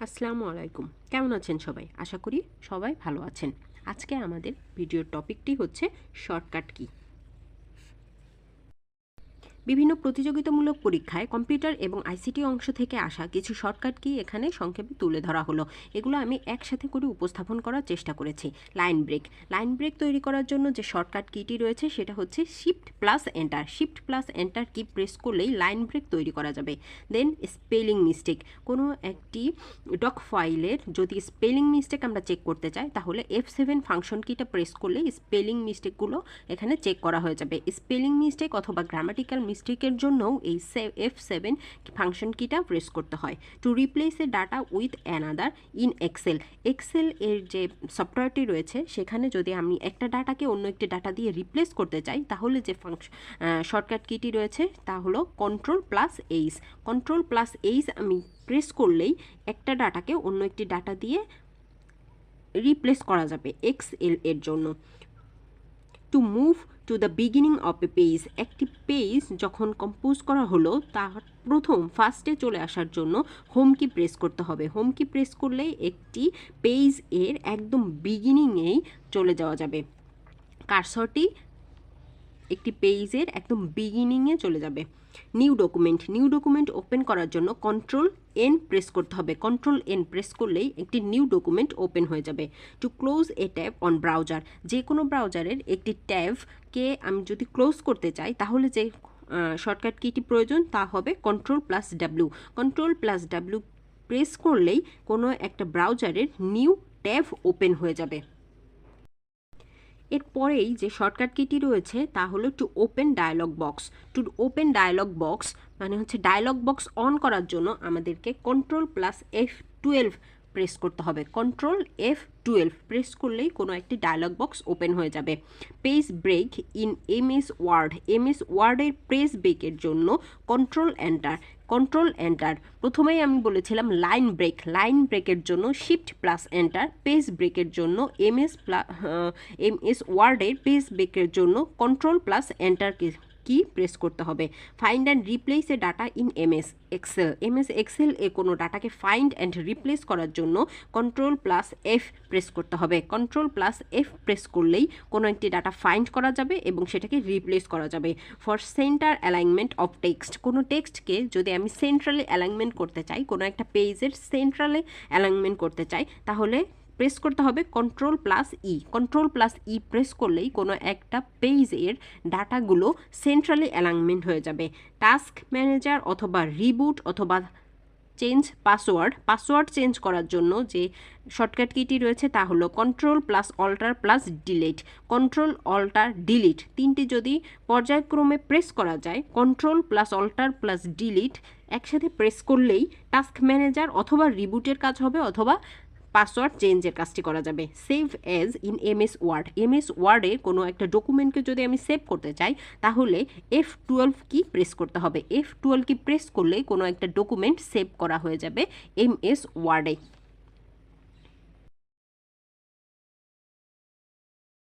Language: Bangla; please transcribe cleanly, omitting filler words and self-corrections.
আসসালামু আলাইকুম। কেমন আছেন সবাই? আশা করি সবাই ভালো আছেন। আজকে আমাদের ভিডিওর টপিকটি হচ্ছে শর্টকাট কি। বিভিন্ন প্রতিযোগিতামূলক পরীক্ষায় কম্পিউটার এবং আইসিটি অংশ থেকে আসা কিছু শর্টকাট কি এখানে সংক্ষেপে তুলে ধরা হলো। এগুলো আমি একসাথে করে উপস্থাপন করার চেষ্টা করেছি। লাইন ব্রেক তৈরি করার জন্য যে শর্টকাট কিটি রয়েছে সেটা হচ্ছে shift plus enter. Shift plus enter কি প্রেস করলেই লাইন ব্রেক তৈরি করা যাবে। দেন স্পেলিং মিস্টেক, কোনো একটি ডক ফাইলের যদি স্পেলিং মিস্টেক আমরা চেক করতে চাই তাহলে F7 ফাংশন কিটা প্রেস করলে স্পেলিং মিস্টেকগুলো এখানে চেক করা হয়ে যাবে। স্পেলিং মিস্টেক অথবা গ্রামাটিক্যাল মিস্টেকের জন্যও এই F7 ফাংশন কিটা প্রেস করতে হয়। To replace a data with another in excel এর যে সফটওয়্যারটি রয়েছে সেখানে যদি আমি একটা ডাটাকে অন্য একটি ডাটা দিয়ে রিপ্লেস করতে চাই তাহলে যে শর্টকাট কিটি রয়েছে তা হলো কন্ট্রোল প্লাস এইচ আমি প্রেস করলেই একটা ডাটাকে অন্য একটি ডাটা দিয়ে রিপ্লেস করা যাবে এক্সেল এর জন্য। To move to the beginning of A page, একটি পেজ যখন কম্পোজ করা হলো তার ফার্স্টে চলে আসার জন্য হোম কি প্রেস করতে হবে। হোম কি প্রেস করলেই একটি পেজ এর একদম বিগিনিংয়েই চলে যাওয়া যাবে। কার্সরটি একটি পেজের একদম বিগিনিংয়ে চলে যাবে। নিউ ডকুমেন্ট ওপেন করার জন্য Ctrl+N প্রেস করতে হবে। Ctrl+N প্রেস করলেই একটি নিউ ডকুমেন্ট ওপেন হয়ে যাবে। To close a tab on browser, যে কোনো ব্রাউজারের একটি ট্যাবকে আমি যদি ক্লোজ করতে চাই তাহলে যে শর্টকাট কিটি প্রয়োজন তা হবে Ctrl+W। Ctrl+W প্রেস করলেই কোনো একটা ব্রাউজারের নিউ ট্যাব ওপেন হয়ে যাবে। এরপরেই যে শর্টকাট কিটি রয়েছে তা হলো টু ওপেন ডায়ালগ বক্স মানে হচ্ছে ডায়ালগ বক্স অন করার জন্য আমাদেরকে Ctrl+F12 প্রেস করতে হবে। Ctrl+F12 প্রেস করলেই কোনো একটি ডায়ালগ বক্স ওপেন হয়ে যাবে। পেজ ব্রেক ইন এমএস ওয়ার্ডের পেজ ব্রেকের জন্য Ctrl+Enter। প্রথমেই আমি বলেছিলাম লাইন ব্রেকের জন্য শিফট প্লাস এন্টার, পেজ ব্রেকের জন্য এমএস ওয়ার্ডের পেজ ব্রেকের জন্য Ctrl+Enter কি প্রেস করতে হবে। Find and replace a data in MS Excel এ কোনো ডাটাকে ফাইন্ড অ্যান্ড রিপ্লেস করার জন্য Ctrl+F প্রেস করতে হবে। Ctrl+F প্রেস করলেই কোনো একটি ডাটা ফাইন্ড করা যাবে এবং সেটাকে রিপ্লেস করা যাবে। For centre alignment of text, কোনো টেক্সটকে যদি আমি সেন্ট্রালে অ্যালাইনমেন্ট করতে চাই, কোনো একটা পেজের সেন্ট্রালে অ্যালাইনমেন্ট করতে চাই তাহলে প্রেস করতে হবে Ctrl+E প্রেস করলেই কোনো একটা পেজের ডাটাগুলো সেন্ট্রালি অ্যালাইনমেন্ট হয়ে যাবে। টাস্ক ম্যানেজার অথবা রিবুট অথবা চেঞ্জ পাসওয়ার্ড চেঞ্জ করার জন্য যে শর্টকাট কিটি রয়েছে তা হলো Ctrl+Alt+Delete। তিনটি যদি পর্যায়ক্রমে প্রেস করা যায় Ctrl+Alt+Delete একসাথে প্রেস করলেই টাস্ক ম্যানেজার অথবা রিবুটের কাজ হবে অথবা পাসওয়ার্ড চেঞ্জের কাজটি করা যাবে। সেভ অ্যাজ ইন এমএস ওয়ার্ডে কোনো একটা ডকুমেন্টকে যদি আমি সেভ করতে চাই তাহলে F12 কি প্রেস করতে হবে। F12 কি প্রেস করলে কোনো একটা ডকুমেন্ট সেভ করা হয়ে যাবে এমএস ওয়ার্ডে।